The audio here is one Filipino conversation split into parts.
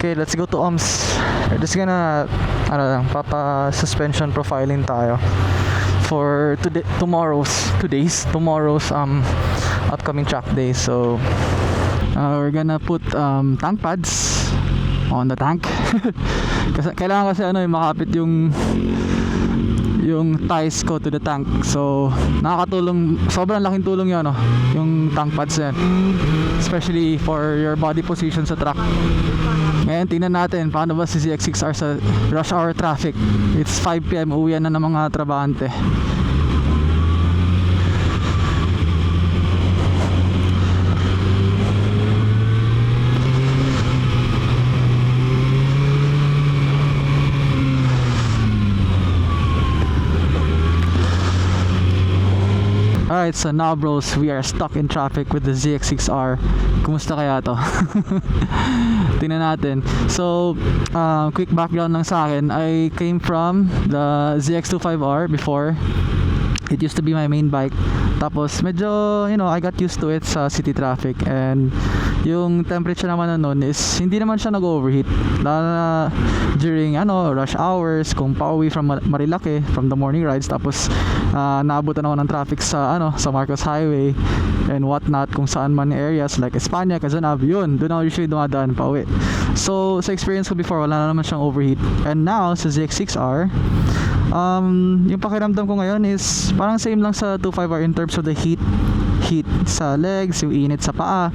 Okay, let's go to OMS. We're just gonna suspension profiling tayo for tomorrow's upcoming track day. So we're gonna put tank pads on the tank. Kasi kailangan makapit yung ties ko to the tank. So nakakatulong, sobrang laking tulong yun, yung tank pads yan, especially for your body position sa truck. Ngayon tingnan natin paano ba si ZX6R sa rush hour traffic. It's 5 PM, uwi na ng mga trabahante. Alright, so now bros, we are stuck in traffic with the ZX6R. Kumusta kaya to? Tingnan natin. So, quick background lang sa akin. I came from the ZX25R before. It used to be my main bike. Tapos medyo, I got used to it sa city traffic. And yung temperature naman nun is hindi naman siya nag-overheat. Lalo na during rush hours, kung pauwi from Marilake from the morning rides, tapos naabutan ako ng traffic sa Marcos Highway and whatnot, kung saan man areas like Espanya, Kazanab, yun, doon ako usually dumadaan pauwi. So sa experience ko before, wala na naman siyang overheat. And now sa ZX6R, yung pakiramdam ko ngayon is parang same lang sa 25R in terms of the heat sa legs, yung init sa paa,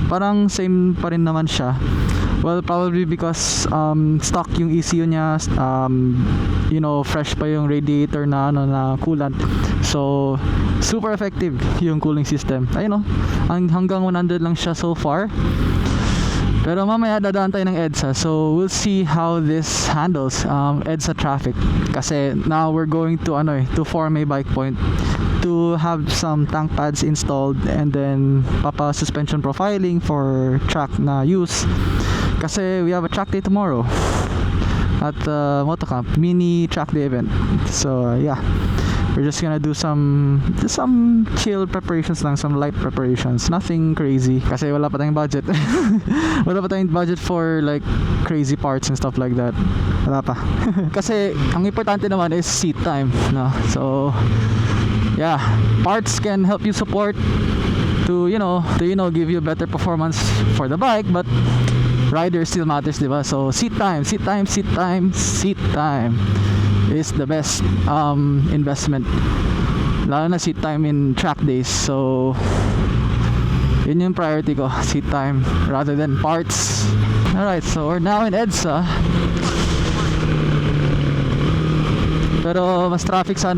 parang same pa rin naman siya. Well, probably because stock yung ECU niya, fresh pa yung radiator na coolant. So super effective yung cooling system. Ayun, hanggang 100 lang siya so far. Pero mamaya dadaan tayo ng EDSA, so we'll see how this handles EDSA traffic. Kasi now we're going to form a bike point to have some tank pads installed, and then suspension profiling for track na use. Kasi we have a track day tomorrow at Motocamp, mini track day event. So yeah, we're just gonna do some chill preparations lang, some light preparations, nothing crazy kasi wala pa tayong budget. Wala pa tayong budget for like crazy parts and stuff like that. Wala pa. Kasi ang importante naman is seat time, no? So yeah, parts can help you support to give you a better performance for the bike, but rider still matters, diba? So seat time is the best investment, lalo na seat time in track days. So yun yung priority ko, seat time rather than parts. Alright, so we're now in EDSA, pero mas traffic sa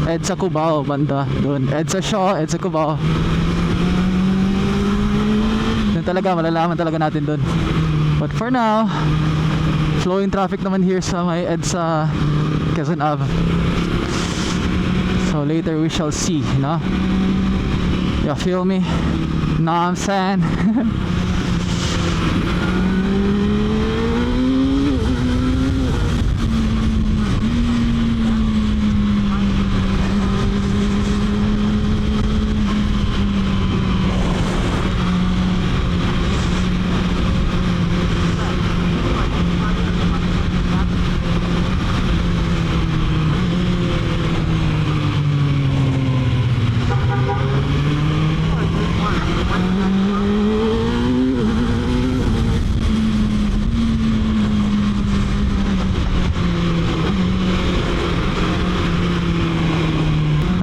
EDSA Cubao, banda doon, EDSA Shaw, EDSA Cubao. Doon talaga malalaman talaga natin doon. But for now, flowing traffic naman here sa may EDSA Quezon Ave. So later we shall see, You feel me? Know what I'm saying?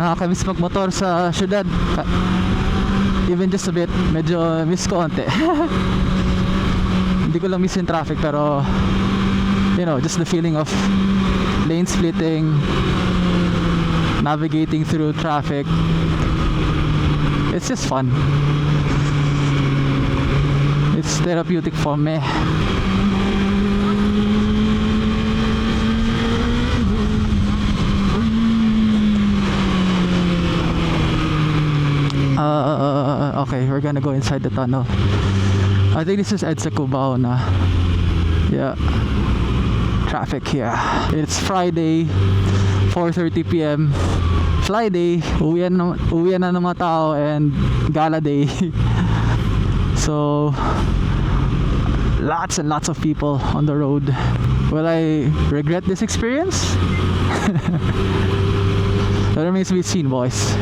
Nakakamiss magmotor sa syudad, even just a bit. Medyo miss ko onte. Hindi ko lang miss yung traffic, pero just the feeling of lane splitting, navigating through traffic, it's just fun. It's therapeutic for me. Okay, we're gonna go inside the tunnel. I think this is EDSA Cubao na. Yeah, traffic here. It's Friday, 4:30 PM. Friday, uwian na ng mga tao, and gala day. So lots and lots of people on the road. Will I regret this experience? That remains to be seen, boys.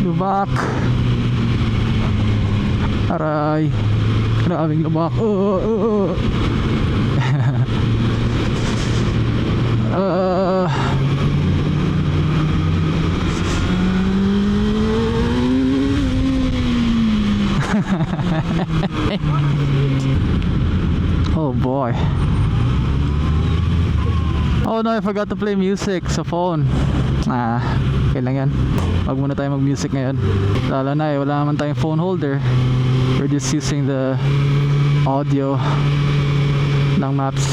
Lubak. Aray. Maraming lubak. Oh boy. Oh no, I forgot to play music sa phone. Okay lang yan. Wag muna tayo mag-music ngayon. Lalo na wala naman tayong phone holder. We're just using the audio ng maps.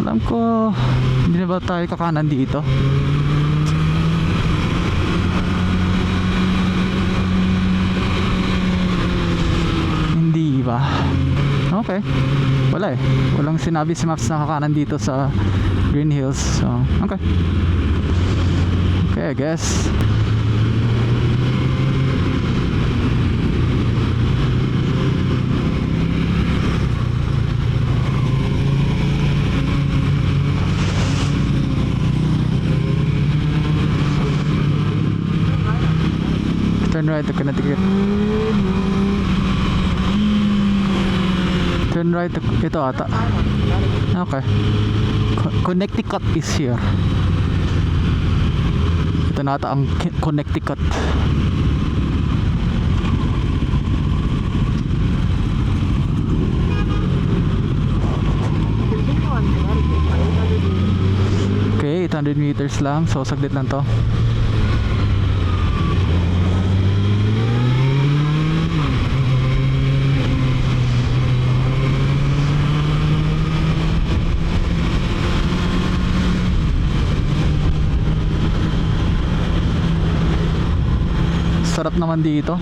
Alam ko, hindi na ba tayo kakanan dito? Hindi ba? Okay. Wala eh. Walang sinabi si Maps na kakanan dito sa Green Hills. So, okay. Okay, I guess. Turn right to Connecticut. Turn right to... Ito ata. Okay. Connecticut is here. Ito na ata ang Connecticut. Okay, 800 meters lang. So, saglit lang to. Sarap naman dito.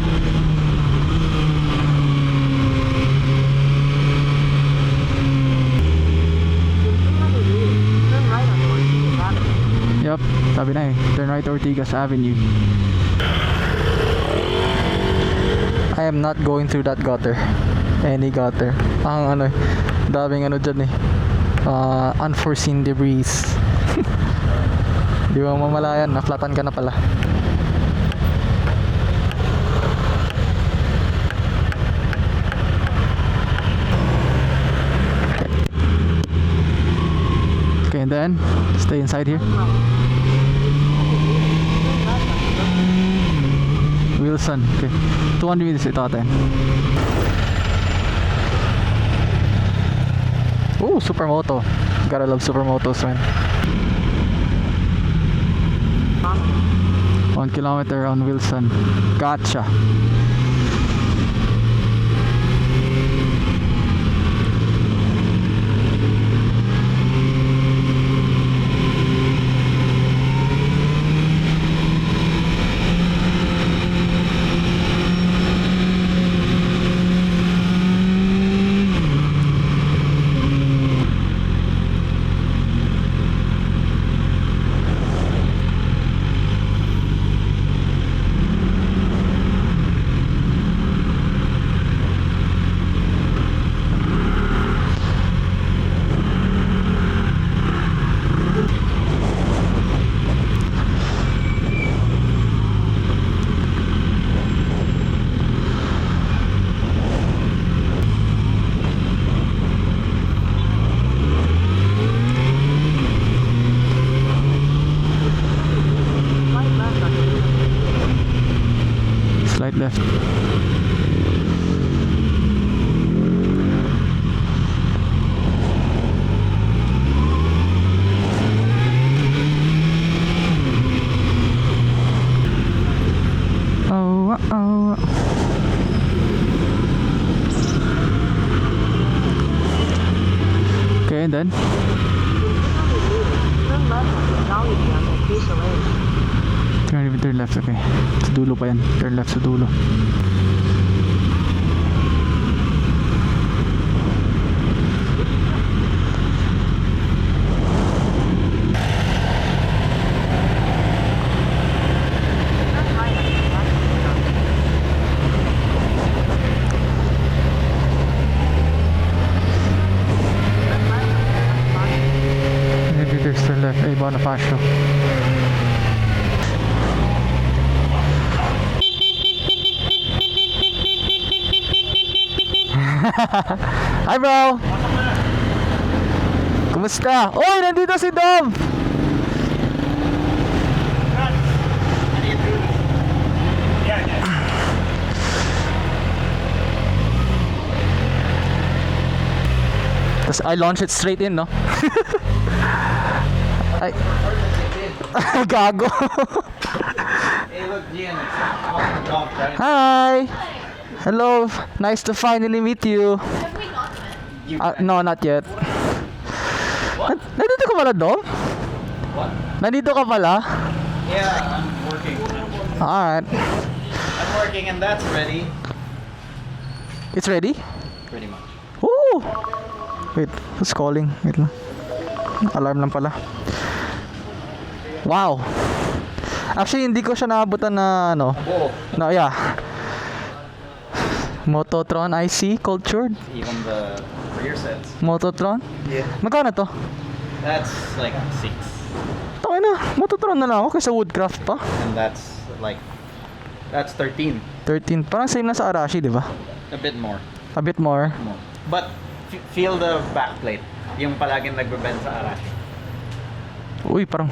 Yup, sabi na eh. Turn right Ortigas Avenue. I am not going through that gutter. Any gutter. Ang ano, daming ano dyan eh. Unforeseen debris. Di mo mamalayan, naflatan ka na pala. Okay, and then stay inside here. Wilson, okay. 200 meters ito atin. Ooh, supermoto. Gotta love supermotos, man. 1 kilometer on Wilson. Gotcha. Okay, and then? Turn left, okay. Sa dulo pa yan. Turn left sa dulo. Maybe there's turn left. Ay, Bonifacio. Hi bro! Kumusta? Oy, nandito si Dom! Tapos I launch it straight in, no? Ay. Gago. Hey, look, Gian. Hi! Hello, nice to finally meet you. No, not yet. Nandito ka pala, Dom? What? Nandito ka pala? Yeah, I'm working. Alright. I'm working and that's ready. It's ready? Pretty much. Ooh! Wait, who's calling? Wait lang. Alarm lang pala. Wow! Actually, hindi ko siya naabutan na ano. Oh, No, yeah. Mototron IC cultured. even the rear sets. Mototron? Yeah. Magkano to? That's like 6. Tawin na, Mototron na lang ako kaysa Woodcraft pa. And that's 13. 13. Parang same na sa Arashi, di ba? A bit more. A bit more. But feel the backplate. Yung palaging nagbe-bend sa Arashi. Uy, parang...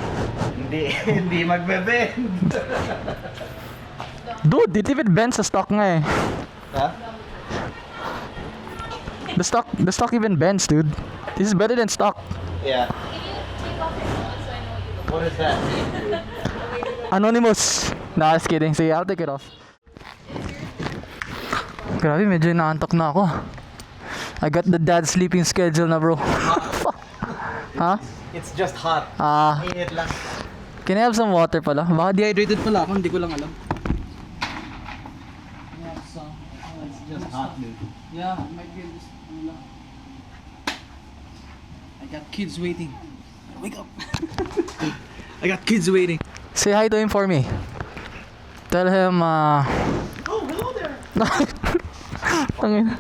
Hindi magbe-bend. Dude, it even bends sa stock nga eh. Huh? The stock even bends, dude. This is better than stock. Yeah. What is that? Anonymous. Nah, just kidding. Sige, I'll take it off. Grabe, medyo inaantok na ako. I got the dad sleeping schedule na, bro. Ha? It's just hot. Init lang. Can I have some water pala? Baka dehydrated pala ako, hindi ko lang alam. It's just hot, dude. Yeah, might be this. I got kids waiting. Wake up. I got kids waiting. Say hi to him for me. Tell him, Oh, hello there. Tangina.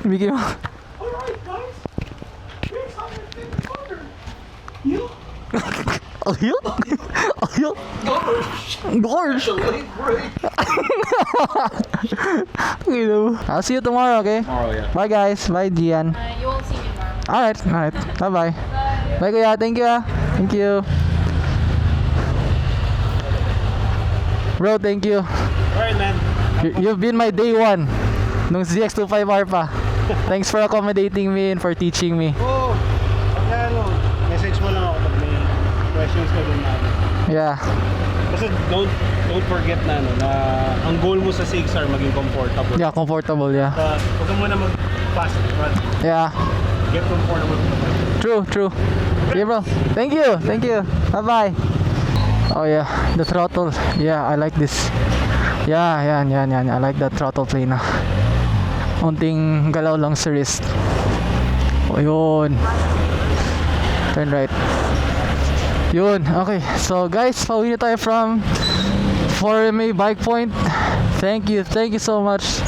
Mickey Mouse. Alright, guys. Here's how you fit the corner. You? Oh, yeah? Oh, yeah? Gorge. I'll see you tomorrow, okay? Tomorrow, yeah. Bye, guys. Bye, Gian. You won't see me tomorrow. Alright, alright. Bye-bye. Bye, kuya. Thank you, ah. Thank you. Bro, thank you. Alright, man. You've been my day one nung ZX25R pa. Thanks for accommodating me and for teaching me. Oo. Kaya ano, message mo lang ako pag may questions ka dun namin. Yeah. Kasi don't forget na ano, na ang goal mo sa 6R maging comfortable. Yeah, comfortable, yeah. Huwag ka muna mag-fast run. Yeah. Get comfortable sa bike. True, true. Okay, bro. Thank you. Thank you. Bye-bye. Oh, yeah. The throttle. Yeah, I like this. Yeah, yan. I like that throttle play na. Unting galaw lang sa wrist. Oh, yun. Turn right. Yun. Okay. So, guys, pauwi na tayo from Forme Bike Point. Thank you so much,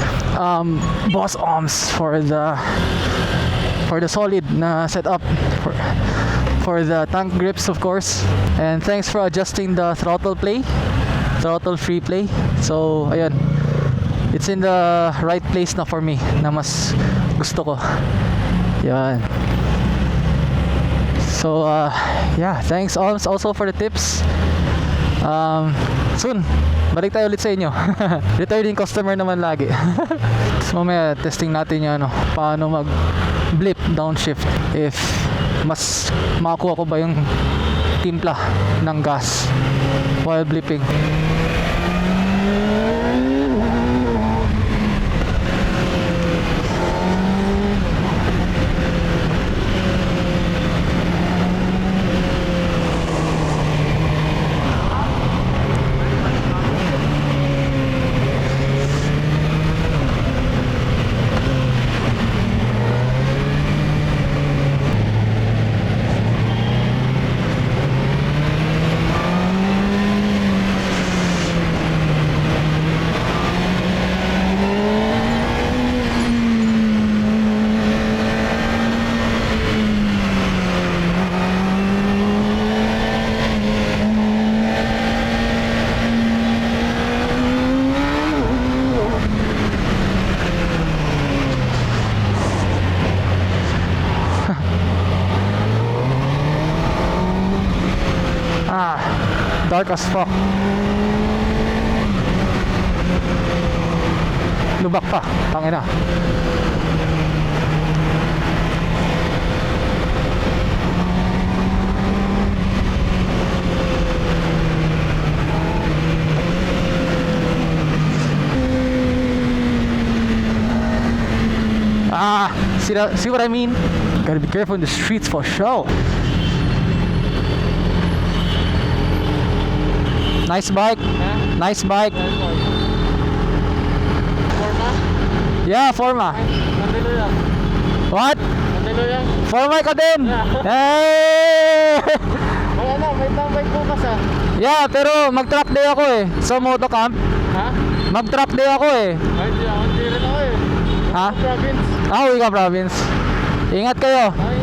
Boss Oms, for the solid na setup for the tank grips, of course, and thanks for adjusting the throttle free play. So ayun, it's in the right place na for me, na mas gusto ko. Yan. So yeah, thanks also for the tips. Soon balik tayo ulit sa inyo. Returning customer naman lagi. So mamaya testing natin yung ano, paano mag blip downshift, if mas makakuha ko ba yung timpla ng gas while blipping. Dark as fuck. Lubak pa, tangina. See what I mean? Gotta be careful in the streets for sure. Nice bike. Nice bike. Forma? Yeah, Forma. Mandalo yan. What? Mandalo yan. Forma ka din. Yeah. Hey! May ano, may tambay bukas ah. Yeah, pero mag-trap day ako eh. Sa motocamp. Ha? Mag-trap day ako eh. Ay, hindi rin ako eh. Ha? Province. Ah, uwi ka province. Ingat kayo. Ay,